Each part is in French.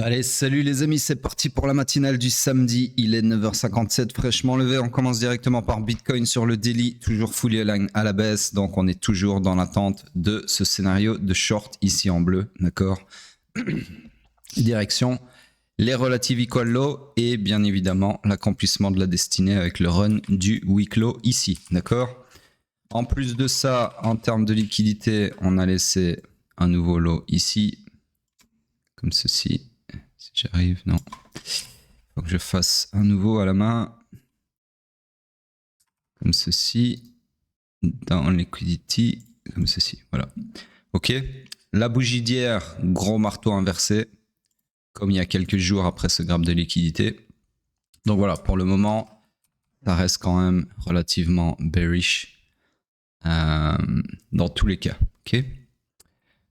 Allez, salut les amis, c'est parti pour la matinale du samedi. Il est 9h57, fraîchement levé. On commence directement par Bitcoin sur le daily, toujours fully aligned à la baisse. Donc on est toujours dans l'attente de ce scénario de short ici en bleu, d'accord. Direction les relative equal low et bien évidemment l'accomplissement de la destinée avec le run du week low ici, d'accord. En plus de ça, en termes de liquidité, on a laissé un nouveau low ici, comme ceci. Si j'arrive, non. Il faut que je fasse un nouveau à la main. Comme ceci. Dans liquidity. Comme ceci. Voilà. Ok. La bougie d'hier, gros marteau inversé. Comme il y a quelques jours après ce graphe de liquidité. Donc voilà, pour le moment, ça reste quand même relativement bearish. Dans tous les cas. Ok.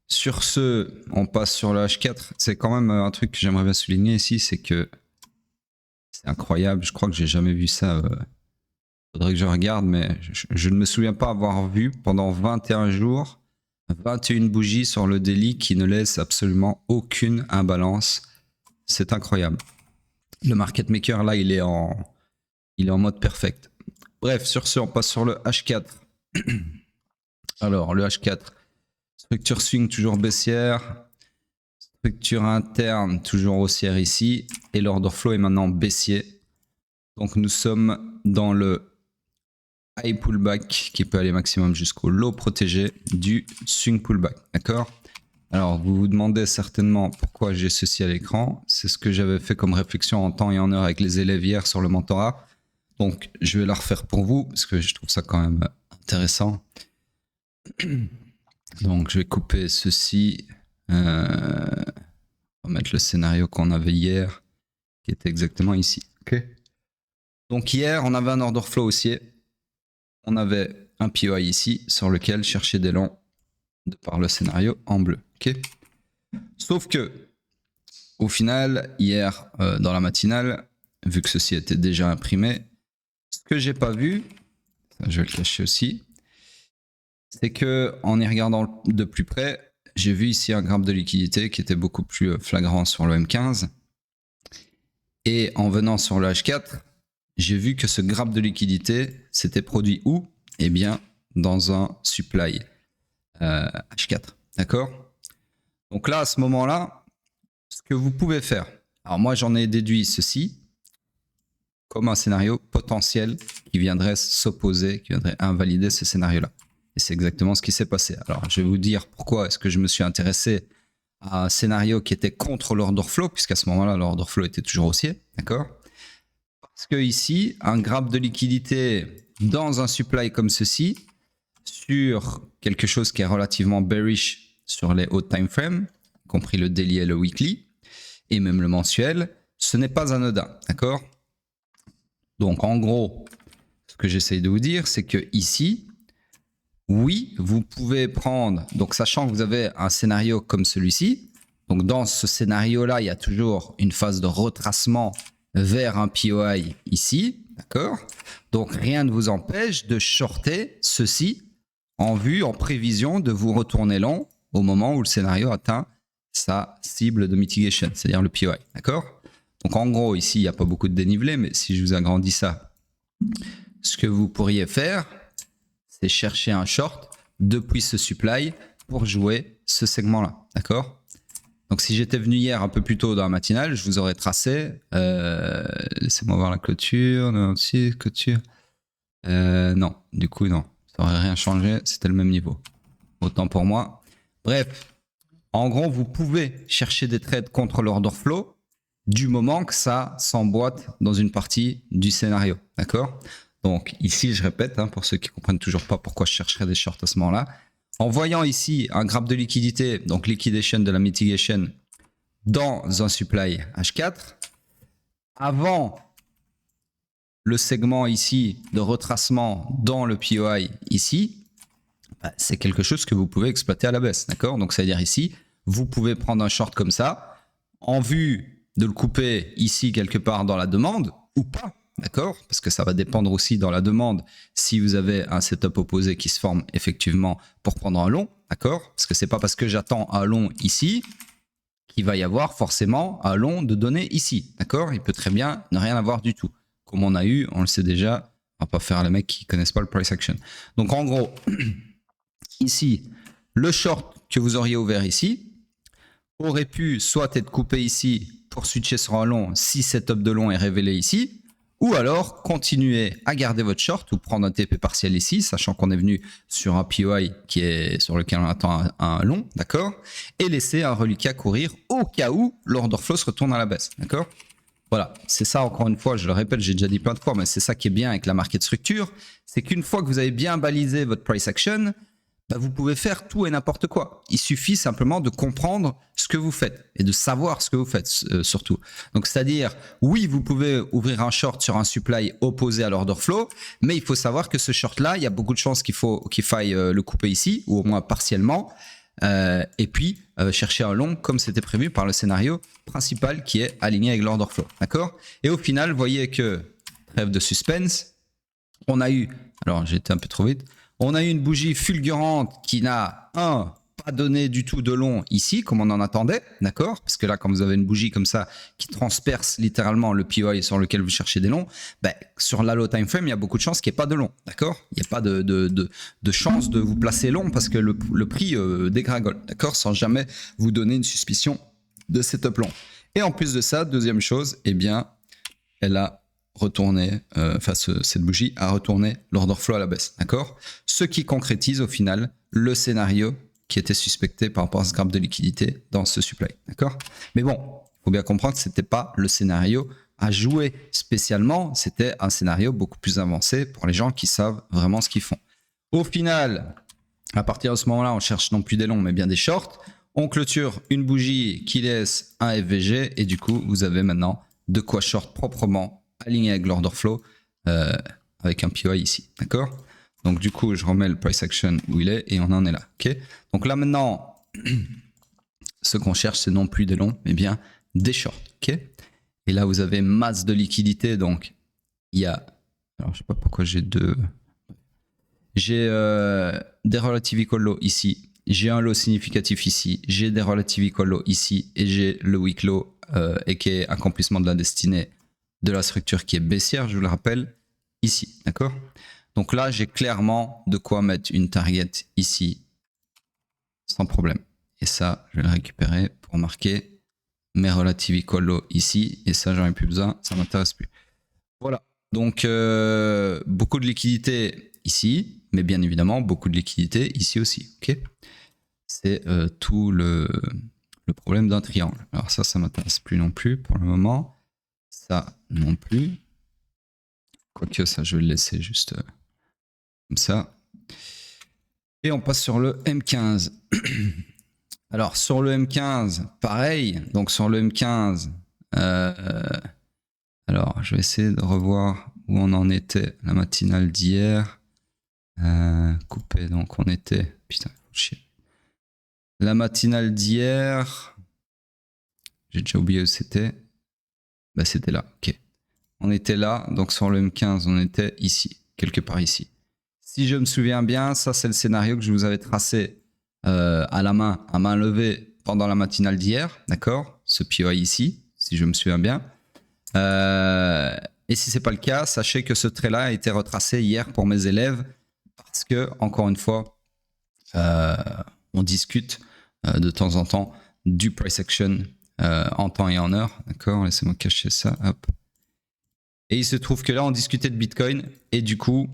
Sur ce, on passe sur le H4. C'est quand même un truc que j'aimerais bien souligner ici, c'est que c'est incroyable. Je crois que j'ai jamais vu ça. Faudrait que je regarde, mais je ne me souviens pas avoir vu pendant 21 jours 21 bougies sur le daily qui ne laissent absolument aucune imbalance. C'est incroyable. Le market maker là, il est en mode perfect. Bref, sur ce, on passe sur le H4. Alors, le H4. Structure swing toujours baissière. Structure interne toujours haussière ici. Et l'order flow est maintenant baissier. Donc nous sommes dans le high pullback qui peut aller maximum jusqu'au low protégé du swing pullback. D'accord? Alors vous vous demandez certainement pourquoi j'ai ceci à l'écran. C'est ce que j'avais fait comme réflexion en temps et en heure avec les élèves hier sur le mentorat. Donc je vais la refaire pour vous parce que je trouve ça quand même intéressant. Donc je vais couper ceci. On va mettre le scénario qu'on avait hier, qui était exactement ici. Ok. Donc hier, on avait un order flow haussier. On avait un POI ici, sur lequel chercher des longs de par le scénario en bleu. Ok. Sauf que, au final, hier, dans la matinale, vu que ceci était déjà imprimé, ce que j'ai pas vu, je vais le cacher aussi, c'est que en y regardant de plus près, j'ai vu ici un graphe de liquidité qui était beaucoup plus flagrant sur le M15. Et en venant sur le H4, j'ai vu que ce graphe de liquidité s'était produit où? Eh bien, dans un supply H4. D'accord? Donc là, à ce moment-là, ce que vous pouvez faire, alors moi j'en ai déduit ceci comme un scénario potentiel qui viendrait s'opposer, qui viendrait invalider ce scénario-là. Et c'est exactement ce qui s'est passé. Alors, je vais vous dire pourquoi est-ce que je me suis intéressé à un scénario qui était contre l'order flow, puisqu'à ce moment-là, l'order flow était toujours haussier, d'accord? Parce que ici, un graphe de liquidité dans un supply comme ceci, sur quelque chose qui est relativement bearish sur les hauts time frames, y compris le daily et le weekly, et même le mensuel, ce n'est pas anodin, d'accord? Donc en gros, ce que j'essaye de vous dire, c'est que ici, oui, vous pouvez prendre, donc sachant que vous avez un scénario comme celui-ci, donc dans ce scénario-là, il y a toujours une phase de retracement vers un POI ici, d'accord? Donc rien ne vous empêche de shorter ceci en vue, en prévision de vous retourner long au moment où le scénario atteint sa cible de mitigation, c'est-à-dire le POI, d'accord? Donc en gros, ici, il n'y a pas beaucoup de dénivelé, mais si je vous agrandis ça, ce que vous pourriez faire, c'est chercher un short depuis ce supply pour jouer ce segment-là, d'accord? Donc si j'étais venu hier un peu plus tôt dans la matinale, je vous aurais tracé, laissez-moi voir la clôture, non, si, clôture, non, du coup non, ça aurait rien changé, c'était le même niveau, autant pour moi. Bref, en gros, vous pouvez chercher des trades contre l'order flow du moment que ça s'emboîte dans une partie du scénario, d'accord? Donc ici, je répète, hein, pour ceux qui ne comprennent toujours pas pourquoi je chercherais des shorts à ce moment-là, en voyant ici un graphe de liquidité, donc liquidation de la mitigation dans un supply H4, avant le segment ici de retracement dans le POI ici, bah, c'est quelque chose que vous pouvez exploiter à la baisse, d'accord? Donc c'est-à-dire ici, vous pouvez prendre un short comme ça, en vue de le couper ici quelque part dans la demande, ou pas, d'accord? Parce que ça va dépendre aussi dans la demande si vous avez un setup opposé qui se forme effectivement pour prendre un long, d'accord? Parce que c'est pas parce que j'attends un long ici qu'il va y avoir forcément un long de données ici, d'accord? Il peut très bien ne rien avoir du tout. Comme on a eu, on le sait déjà, on va pas faire les mecs qui connaissent pas le price action. Donc en gros, ici, le short que vous auriez ouvert ici aurait pu soit être coupé ici pour switcher sur un long si cette top de long est révélé ici, ou alors continuer à garder votre short ou prendre un TP partiel ici, sachant qu'on est venu sur un POI sur lequel on attend un long, d'accord, et laisser un reliquat courir au cas où l'order flow se retourne à la baisse, d'accord. Voilà, c'est ça encore une fois, je le répète, j'ai déjà dit plein de fois, mais c'est ça qui est bien avec la market structure, c'est qu'une fois que vous avez bien balisé votre price action, bah vous pouvez faire tout et n'importe quoi. Il suffit simplement de comprendre ce que vous faites et de savoir ce que vous faites surtout. Donc c'est-à-dire, oui, vous pouvez ouvrir un short sur un supply opposé à l'order flow, mais il faut savoir que ce short-là, il y a beaucoup de chances qu'il faille le couper ici, ou au moins partiellement, et puis chercher un long comme c'était prévu par le scénario principal qui est aligné avec l'order flow. D'accord? Et au final, vous voyez que, trêve de suspense, on a eu, alors j'ai été un peu trop vite, on a eu une bougie fulgurante qui n'a, pas donné du tout de long ici, comme on en attendait, d'accord? Parce que là, quand vous avez une bougie comme ça qui transperce littéralement le POI sur lequel vous cherchez des longs, ben, sur la low time frame, il y a beaucoup de chances qu'il n'y ait pas de long, d'accord? Il n'y a pas de chance de vous placer long parce que le prix dégringole, d'accord? Sans jamais vous donner une suspicion de setup long. Et en plus de ça, deuxième chose, eh bien, elle a retourné, cette bougie a retourné l'order flow à la baisse, d'accord? Ce qui concrétise au final le scénario qui était suspecté par rapport à ce graphe de liquidité dans ce supply, d'accord? Mais bon, il faut bien comprendre que ce n'était pas le scénario à jouer spécialement, c'était un scénario beaucoup plus avancé pour les gens qui savent vraiment ce qu'ils font. Au final, à partir de ce moment-là, on cherche non plus des longs, mais bien des shorts. On clôture une bougie qui laisse un FVG et du coup, vous avez maintenant de quoi short proprement aligné avec l'order flow avec un POI ici, d'accord? Donc du coup, je remets le price action où il est et on en est là, ok? Donc là maintenant, ce qu'on cherche, c'est non plus des longs, mais bien des shorts, ok? Et là, vous avez masse de liquidité, donc il y a, alors je sais pas pourquoi j'ai deux, j'ai des relative equal low ici, j'ai un low significatif ici, j'ai des relative equal low ici et j'ai le weak low et qui est accomplissement de la destinée de la structure qui est baissière, je vous le rappelle, ici, d'accord? Donc là, j'ai clairement de quoi mettre une target ici, sans problème. Et ça, je vais le récupérer pour marquer mes relative equal low ici. Et ça, j'en ai plus besoin, ça m'intéresse plus. Voilà. Donc, beaucoup de liquidité ici, mais bien évidemment, beaucoup de liquidité ici aussi. Ok? C'est tout le problème d'un triangle. Alors ça m'intéresse plus non plus pour le moment. Ça non plus. Quoique ça, je vais le laisser juste comme ça. Et on passe sur le M15. Alors, sur le M15, pareil. Donc, sur le M15, alors, je vais essayer de revoir où on en était la matinale d'hier. Coupé, donc on était... Putain, chier. La matinale d'hier, j'ai déjà oublié où c'était. Bah, c'était là, ok. On était là, donc sur le M15, on était ici, quelque part ici. Si je me souviens bien, ça c'est le scénario que je vous avais tracé à la main, à main levée pendant la matinale d'hier, d'accord? Ce POI ici, si je me souviens bien. Et si c'est pas le cas, sachez que ce trait-là a été retracé hier pour mes élèves parce que, encore une fois, on discute de temps en temps du price action en temps et en heure, d'accord? Laissez-moi cacher ça, hop. Et il se trouve que là, on discutait de Bitcoin et du coup,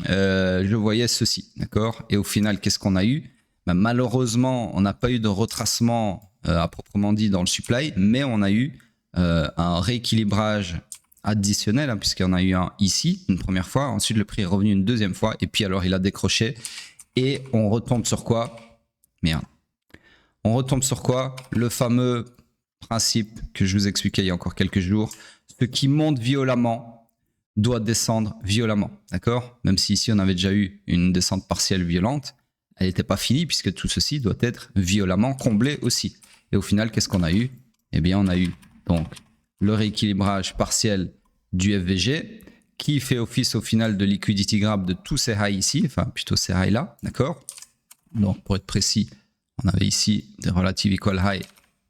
je voyais ceci, d'accord? Et au final, qu'est-ce qu'on a eu? Ben, malheureusement, on n'a pas eu de retracement à proprement dit dans le supply, mais on a eu un rééquilibrage additionnel, hein, puisqu'il y en a eu un ici une première fois, ensuite le prix est revenu une deuxième fois, et puis alors il a décroché, et on retombe sur quoi? Merde. On retombe sur quoi? Le fameux principe que je vous expliquais il y a encore quelques jours. Ce qui monte violemment doit descendre violemment, d'accord? Même si ici on avait déjà eu une descente partielle violente, elle n'était pas finie puisque tout ceci doit être violemment comblé aussi. Et au final, qu'est-ce qu'on a eu? Eh bien, on a eu donc le rééquilibrage partiel du FVG qui fait office au final de liquidity grab de tous ces highs ici, enfin plutôt ces highs là, d'accord? Donc pour être précis, on avait ici des relative equal high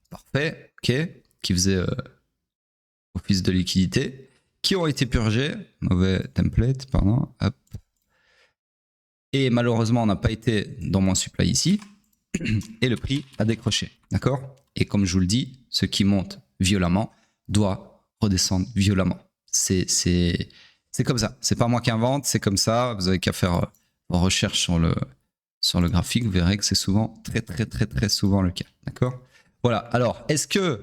parfait, ok, qui faisaient office de liquidité, qui ont été purgés, mauvais template, pardon, hop. Et malheureusement, on n'a pas été dans mon supply ici, et le prix a décroché, d'accord? Et comme je vous le dis, ce qui monte violemment doit redescendre violemment. C'est comme ça, c'est pas moi qui invente, c'est comme ça, vous avez qu'à faire vos recherches sur le graphique, vous verrez que c'est souvent, très souvent le cas, d'accord? Voilà, alors, est-ce que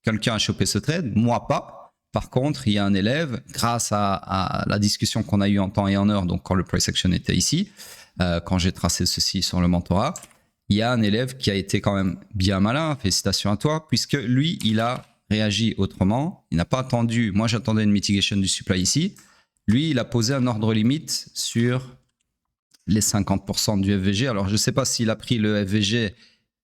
quelqu'un a chopé ce trade? Moi pas. Par contre, il y a un élève, grâce à la discussion qu'on a eue en temps et en heure, donc quand le price action était ici, quand j'ai tracé ceci sur le mentorat, il y a un élève qui a été quand même bien malin, félicitations à toi, puisque lui, il a réagi autrement, il n'a pas attendu, moi j'attendais une mitigation du supply ici, lui, il a posé un ordre limite sur les 50% du FVG. Alors, je ne sais pas s'il a pris le FVG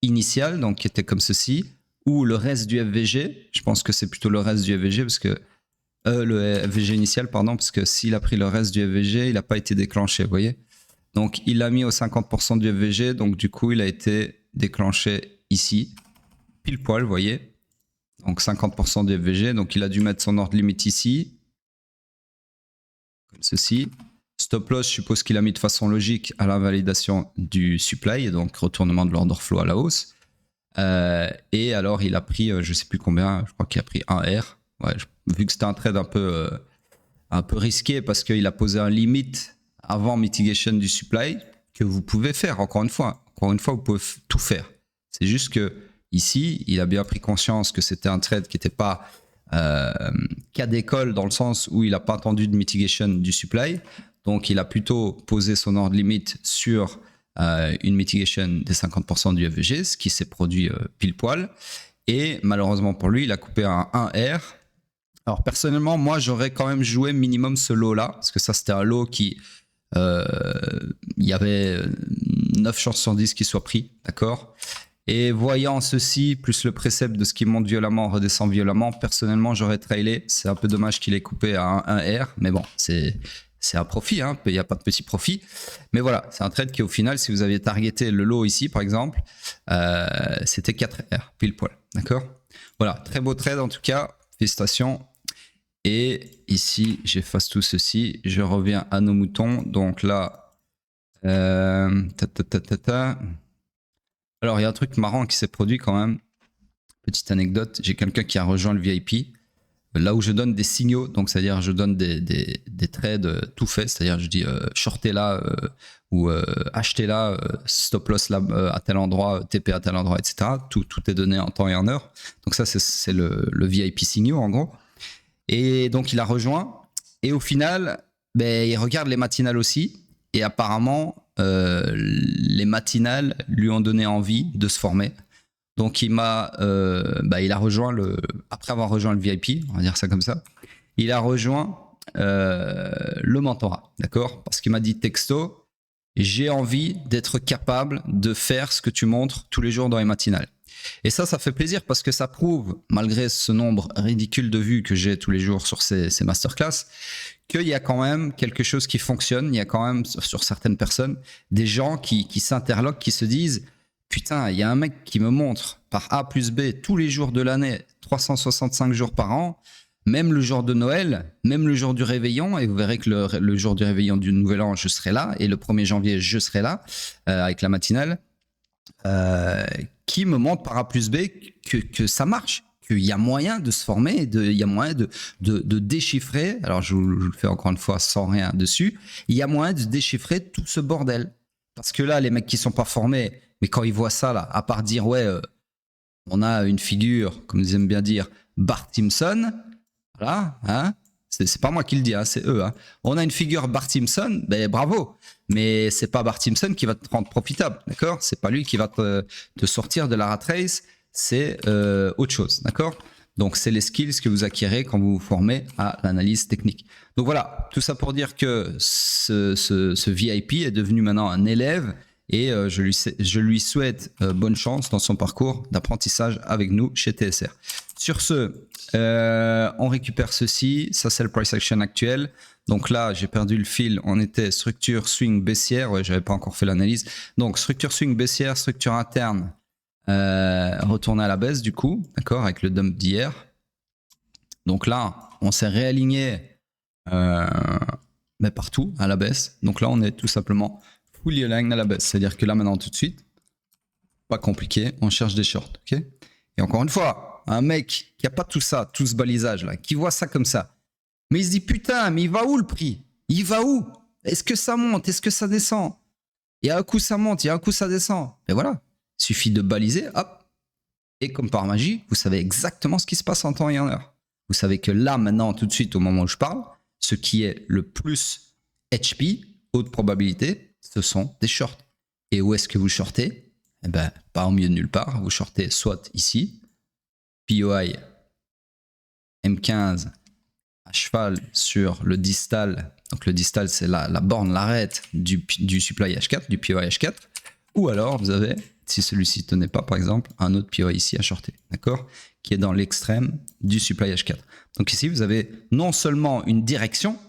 initial, donc qui était comme ceci, ou le reste du FVG. Je pense que c'est plutôt le reste du FVG, parce que le FVG initial, pardon, parce que s'il a pris le reste du FVG, il n'a pas été déclenché, vous voyez. Donc, il l'a mis au 50% du FVG, donc du coup, il a été déclenché ici, pile poil, vous voyez. Donc, 50% du FVG, donc il a dû mettre son ordre limite ici, comme ceci. Stop loss, je suppose qu'il a mis de façon logique à la validation du supply, et donc retournement de l'order flow à la hausse. Et alors, il a pris, je ne sais plus combien, je crois qu'il a pris 1 R. Ouais, vu que c'était un trade un peu risqué parce qu'il a posé un limite avant mitigation du supply que vous pouvez faire, encore une fois, vous pouvez tout faire. C'est juste que ici, il a bien pris conscience que c'était un trade qui n'était pas cas d'école dans le sens où il n'a pas attendu de mitigation du supply. Donc, il a plutôt posé son ordre limite sur une mitigation des 50% du FVG, ce qui s'est produit pile poil. Et malheureusement pour lui, il a coupé un 1R. Alors, personnellement, moi, j'aurais quand même joué minimum ce lot-là, parce que ça, c'était un lot qui... il y avait 9 chances sur 10 qu'il soit pris, d'accord? Et voyant ceci, plus le précepte de ce qui monte violemment, redescend violemment, personnellement, j'aurais trailé. C'est un peu dommage qu'il ait coupé à un 1R, mais bon, c'est un profit, hein, il n'y a pas de petit profit. Mais voilà, c'est un trade qui, au final, si vous aviez targeté le lot ici, par exemple, c'était 4R, pile poil, d'accord? Voilà, très beau trade en tout cas, félicitations. Et ici, j'efface tout ceci, je reviens à nos moutons. Donc là, alors, il y a un truc marrant qui s'est produit quand même. Petite anecdote, j'ai quelqu'un qui a rejoint le VIP. Là où je donne des signaux, donc c'est-à-dire je donne des trades tout faits, c'est-à-dire je dis shortez là ou achetez là, stop loss là à tel endroit, TP à tel endroit, etc. Tout est donné en temps et en heure. Donc ça, c'est le VIP signaux en gros. Et donc il a rejoint. Et au final, ben, il regarde les matinales aussi. Et apparemment, les matinales lui ont donné envie de se former. Donc il a rejoint après avoir rejoint le VIP, on va dire ça comme ça, il a rejoint le mentorat, d'accord? Parce qu'il m'a dit texto, j'ai envie d'être capable de faire ce que tu montres tous les jours dans les matinales. Et ça fait plaisir parce que ça prouve, malgré ce nombre ridicule de vues que j'ai tous les jours sur ces masterclass, qu'il y a quand même quelque chose qui fonctionne. Il y a quand même sur certaines personnes des gens qui s'interloquent, qui se disent putain, il y a un mec qui me montre par A plus B tous les jours de l'année, 365 jours par an, même le jour de Noël, même le jour du réveillon, et vous verrez que le jour du réveillon du Nouvel An, je serai là, et le 1er janvier, je serai là, avec la matinale, qui me montre par A plus B que ça marche, qu'il y a moyen de se former, il y a moyen de déchiffrer, alors je vous le fais encore une fois sans rien dessus, il y a moyen de déchiffrer tout ce bordel. Parce que là, les mecs qui sont pas formés, mais quand ils voient ça, là, à part dire, ouais, on a une figure, comme ils aiment bien dire, Bart Simpson, voilà, hein, c'est pas moi qui le dis, hein, c'est eux. Hein. On a une figure Bart Simpson, ben bravo, mais c'est pas Bart Simpson qui va te rendre profitable, d'accord? C'est pas lui qui va te sortir de la rat race, c'est autre chose, d'accord? Donc, c'est les skills que vous acquérez quand vous vous formez à l'analyse technique. Donc voilà, tout ça pour dire que ce VIP est devenu maintenant un élève et je lui souhaite bonne chance dans son parcours d'apprentissage avec nous chez TSR. Sur ce, on récupère ceci. Ça, c'est le price action actuel. Donc là, j'ai perdu le fil. On était structure swing baissière. Ouais, j'avais pas encore fait l'analyse. Donc, structure swing baissière, structure interne. retourner à la baisse du coup, d'accord, avec le dump d'hier. Donc là, on s'est réaligné mais partout à la baisse. Donc là, on est tout simplement fully aligned à la baisse. C'est-à-dire que là, maintenant, tout de suite, pas compliqué, on cherche des shorts, ok? Et encore une fois, un mec qui a pas tout ça, tout ce balisage là, qui voit ça comme ça, mais il se dit putain, mais il va où le prix? Il va où? Est-ce que ça monte? Est-ce que ça descend? Il y a un coup ça monte, il y a un coup ça descend. Et voilà, il suffit de baliser, hop. Et comme par magie, vous savez exactement ce qui se passe en temps et en heure. Vous savez que là, maintenant, tout de suite, au moment où je parle, ce qui est le plus HP, haute probabilité, ce sont des shorts. Et où est-ce que vous shortez? Eh ben, pas au milieu de nulle part. Vous shortez soit ici, POI M15 à cheval sur le distal. Donc le distal, c'est la borne, l'arête du supply H4, du POI H4. Ou alors, vous avez, si celui-ci ne tenait pas, par exemple, un autre POI ici à shorter, d'accord, qui est dans l'extrême du supply H4. Donc ici, vous avez non seulement une direction,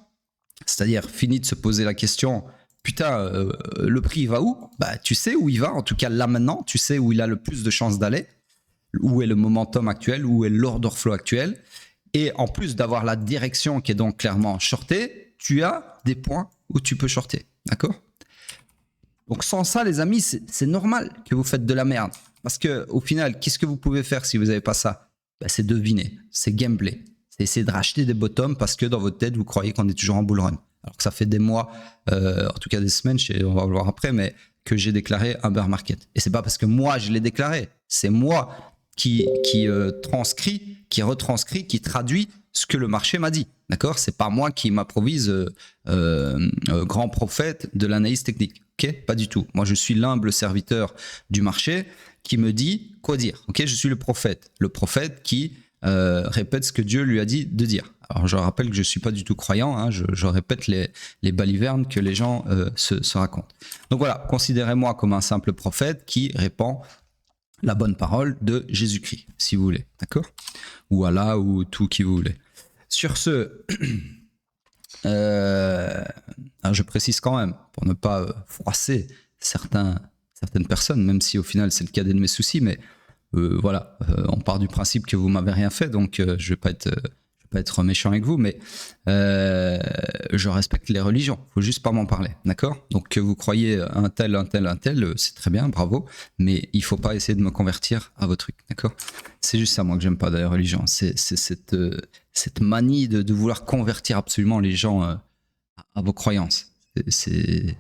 c'est-à-dire fini de se poser la question, putain, le prix il va où? Bah, tu sais où il va, en tout cas là maintenant, tu sais où il a le plus de chances d'aller, où est le momentum actuel, où est l'order flow actuel. Et en plus d'avoir la direction qui est donc clairement shortée, tu as des points où tu peux shorter, d'accord? Donc sans ça, les amis, c'est normal que vous faites de la merde. Parce que au final, qu'est-ce que vous pouvez faire si vous n'avez pas ça? Ben, c'est deviner, c'est gameplay. C'est essayer de racheter des bottoms parce que dans votre tête, vous croyez qu'on est toujours en bull run. Alors que ça fait des mois, en tout cas des semaines, on va le voir après, mais que j'ai déclaré un bear market. Et c'est pas parce que moi, je l'ai déclaré. C'est moi qui retranscrit, qui traduit ce que le marché m'a dit. D'accord? C'est pas moi qui m'improvise grand prophète de l'analyse technique. Ok? Pas du tout. Moi, je suis l'humble serviteur du marché qui me dit quoi dire. Ok? Je suis le prophète qui répète ce que Dieu lui a dit de dire. Alors, je rappelle que je suis pas du tout croyant. Hein, je répète les balivernes que les gens se racontent. Donc voilà, considérez-moi comme un simple prophète qui répand la bonne parole de Jésus-Christ, si vous voulez, d'accord? Ou Allah, ou tout qui vous voulez. Sur ce, je précise quand même, pour ne pas froisser certaines personnes, même si au final c'est le cadet de mes soucis, mais voilà, on part du principe que vous m'avez rien fait, donc je vais pas être méchant avec vous, mais je respecte les religions. Faut juste pas m'en parler, d'accord? Donc que vous croyez un tel, c'est très bien, bravo, mais il faut pas essayer de me convertir à vos trucs, d'accord? C'est juste ça, moi, que j'aime pas de la religion. C'est cette manie de vouloir convertir absolument les gens à vos croyances. C'est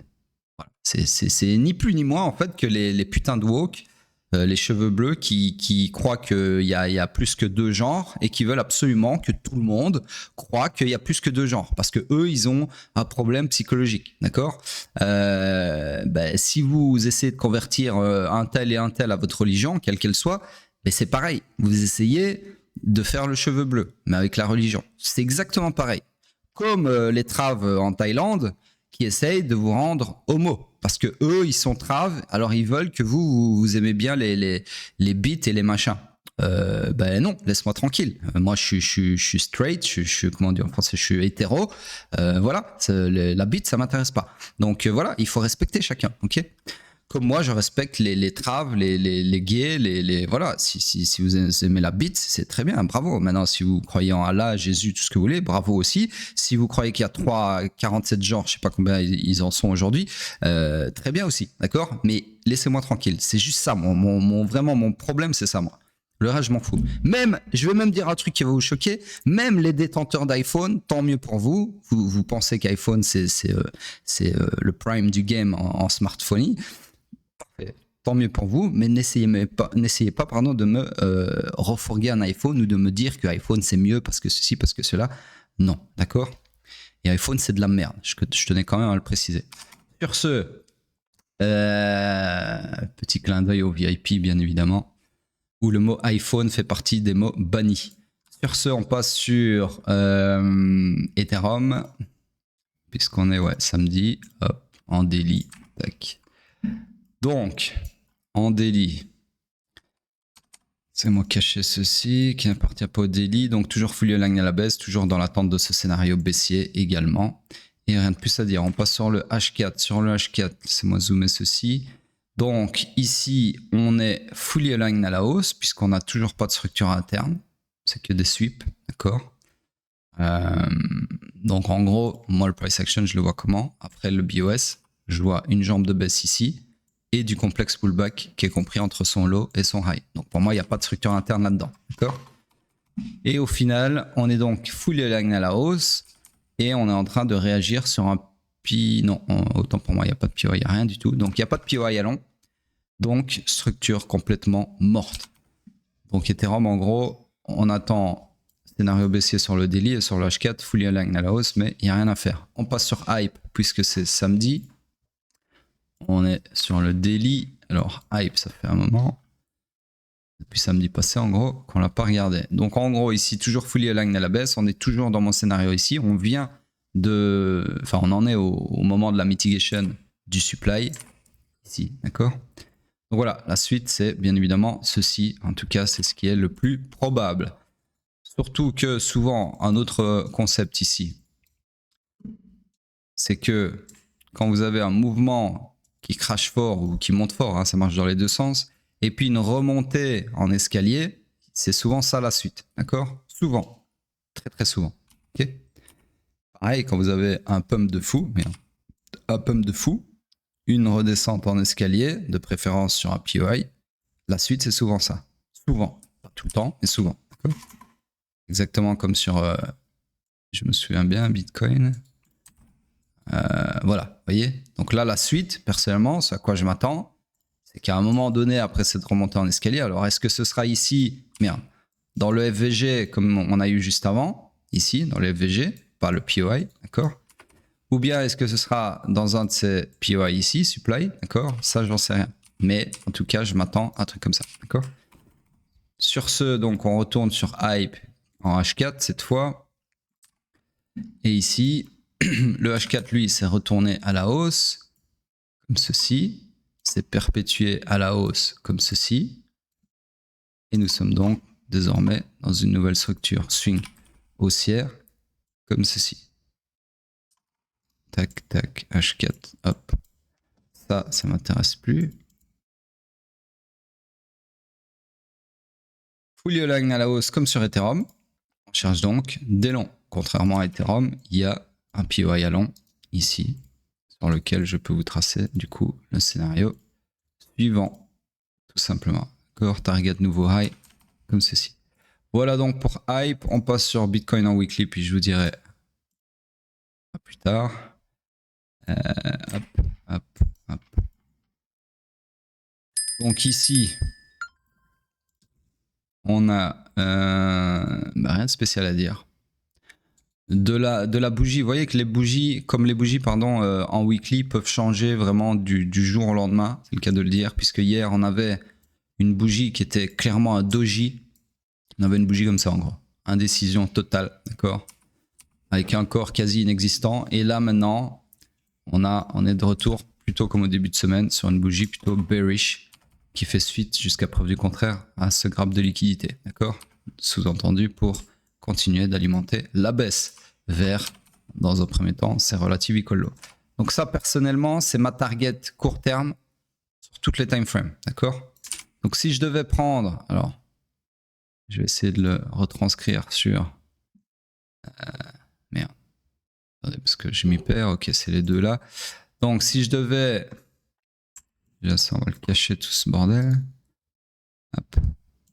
ni plus ni moins, en fait, que les putains de woke, les cheveux bleus qui croient qu'il y a plus que deux genres et qui veulent absolument que tout le monde croit qu'il y a plus que deux genres parce que eux ils ont un problème psychologique, d'accord? Si vous essayez de convertir un tel et un tel à votre religion, quelle qu'elle soit, c'est pareil, vous essayez de faire le cheveu bleu, mais avec la religion, c'est exactement pareil. Comme les traves en Thaïlande qui essayent de vous rendre homo. Parce que eux, ils sont traves, alors ils veulent que vous aimez bien les beats et les machins. Non, laisse-moi tranquille. Moi, je suis straight, je suis comment dire en français, je suis hétéro. Voilà, la beat, ça m'intéresse pas. Donc voilà, il faut respecter chacun, ok? Comme moi, je respecte les traves, les gays, voilà. Si vous aimez la beat, c'est très bien, bravo. Maintenant, si vous croyez en Allah, Jésus, tout ce que vous voulez, bravo aussi. Si vous croyez qu'il y a 47 genres, je sais pas combien ils en sont aujourd'hui, très bien aussi, d'accord? Mais laissez-moi tranquille. C'est juste ça, vraiment mon problème, c'est ça, moi. Le reste, je m'en fous. Même, je vais même dire un truc qui va vous choquer. Même les détenteurs d'iPhone, tant mieux pour vous. Vous pensez qu'iPhone, c'est le prime du game en smartphone. Tant mieux pour vous, mais n'essayez pas de me refourguer un iPhone ou de me dire que iPhone c'est mieux parce que ceci, parce que cela. Non, d'accord? Et iPhone c'est de la merde. Je tenais quand même à le préciser. Sur ce, petit clin d'œil au VIP bien évidemment, où le mot iPhone fait partie des mots bannis. Sur ce, on passe sur Ethereum, puisqu'on est samedi, hop, en daily, tac. Donc, en daily, c'est moi cacher ceci, qui n'appartient pas au daily, donc toujours fully aligned à la baisse, toujours dans l'attente de ce scénario baissier également. Et rien de plus à dire, on passe sur le H4. Sur le H4, laissez-moi zoomer ceci. Donc ici, on est fully aligned à la hausse puisqu'on n'a toujours pas de structure interne. C'est que des sweeps, d'accord. Donc en gros, moi le price action, je le vois comment? Après le BOS, je vois une jambe de baisse ici et du complexe pullback qui est compris entre son low et son high. Donc pour moi, il n'y a pas de structure interne là-dedans, d'accord. Et au final, on est donc fully aligned à la hausse et on est en train de réagir sur un non, autant pour moi, il n'y a pas de POI, il n'y a rien du tout. Donc il n'y a pas de POI à long. Donc structure complètement morte. Donc Ethereum, en gros, on attend scénario baissier sur le daily et sur le H4, fully aligned à la hausse, mais il n'y a rien à faire. On passe sur Hype, puisque c'est samedi. On est sur le daily. Alors, Hype, ça fait un moment. Depuis samedi passé, en gros, qu'on l'a pas regardé. Donc, en gros, ici, toujours fully aligned à la baisse. On est toujours dans mon scénario ici. On vient de... Enfin, on en est au moment de la mitigation du supply. Ici, d'accord? Donc voilà, la suite, c'est bien évidemment ceci. En tout cas, c'est ce qui est le plus probable. Surtout que souvent, un autre concept ici, c'est que quand vous avez un mouvement qui crache fort ou qui monte fort, hein, ça marche dans les deux sens, et puis une remontée en escalier, c'est souvent ça la suite, d'accord? Souvent, très très souvent. Okay, pareil, quand vous avez un pump de fou, une redescente en escalier, de préférence sur un POI, la suite c'est souvent ça. Souvent, pas tout le temps, mais souvent. Exactement comme sur, je me souviens bien, Bitcoin. Voilà, vous voyez. Donc là, la suite, personnellement, ce à quoi je m'attends, c'est qu'à un moment donné, après cette remontée en escalier, alors est-ce que ce sera ici, merde, dans le FVG, comme on a eu juste avant, ici, dans le FVG, pas le POI, d'accord? Ou bien est-ce que ce sera dans un de ces POI ici, supply, d'accord? Ça, j'en sais rien. Mais en tout cas, je m'attends à un truc comme ça, d'accord? Sur ce, donc, on retourne sur Hype en H4 cette fois. Et ici, le H4, lui, s'est retourné à la hausse, comme ceci. S'est perpétué à la hausse, comme ceci. Et nous sommes donc désormais dans une nouvelle structure swing haussière, comme ceci. Tac, tac, H4, hop. Ça m'intéresse plus. Fully aligned à la hausse, comme sur Ethereum. On cherche donc des longs. Contrairement à Ethereum, il y a un POI à long ici, sur lequel je peux vous tracer du coup le scénario suivant, tout simplement. D'accord, target nouveau high, comme ceci. Voilà donc pour Hype. On passe sur Bitcoin en weekly, puis je vous dirai à plus tard. Hop, hop, hop. Donc ici, on a rien de spécial à dire. De la bougie, vous voyez que les bougies, comme les bougies pardon, en weekly peuvent changer vraiment du jour au lendemain, c'est le cas de le dire, puisque hier on avait une bougie qui était clairement un doji. On avait une bougie comme ça en gros, indécision totale, d'accord, avec un corps quasi inexistant. Et là maintenant, on est de retour plutôt comme au début de semaine sur une bougie plutôt bearish qui fait suite jusqu'à preuve du contraire à ce graphe de liquidité, d'accord, sous-entendu pour continuer d'alimenter la baisse vers, dans un premier temps, ces relative equal low. Donc ça, personnellement, c'est ma target court terme sur toutes les time frames, d'accord. Donc si je devais prendre, alors, je vais essayer de le retranscrire sur... merde. Attendez, parce que je m'y perds. Ok, c'est les deux là. Donc si je devais... Déjà ça, on va le cacher tout ce bordel. Hop.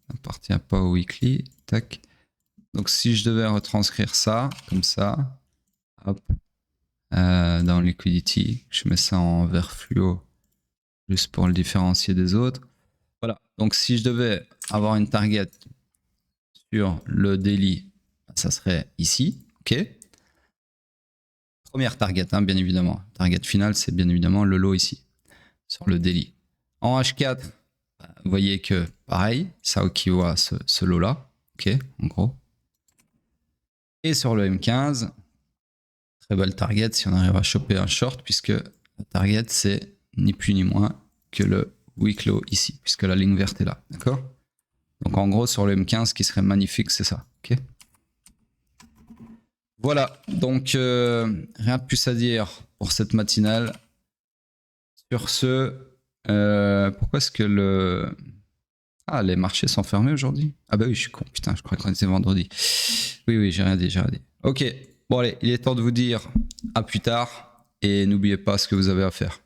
On appartient pas au weekly. Tac. Donc si je devais retranscrire ça, comme ça, hop, dans liquidity, je mets ça en vert fluo, juste pour le différencier des autres. Voilà, donc si je devais avoir une target sur le daily, ça serait ici, ok. Première target, hein, bien évidemment. Target final, c'est bien évidemment le low ici, sur le daily. En H4, vous voyez que pareil, Saoki voit ce lot là, ok, en gros. Et sur le M15, très belle target si on arrive à choper un short, puisque la target c'est ni plus ni moins que le week low ici, puisque la ligne verte est là, d'accord. Donc en gros sur le M15, ce qui serait magnifique, c'est ça, ok. Voilà, donc rien de plus à dire pour cette matinale. Sur ce, Pourquoi est-ce que le... Ah, les marchés sont fermés aujourd'hui? Ah bah oui, je suis con, putain, je crois qu'on était vendredi. Oui, j'ai rien dit. Ok, bon allez, il est temps de vous dire à plus tard et n'oubliez pas ce que vous avez à faire.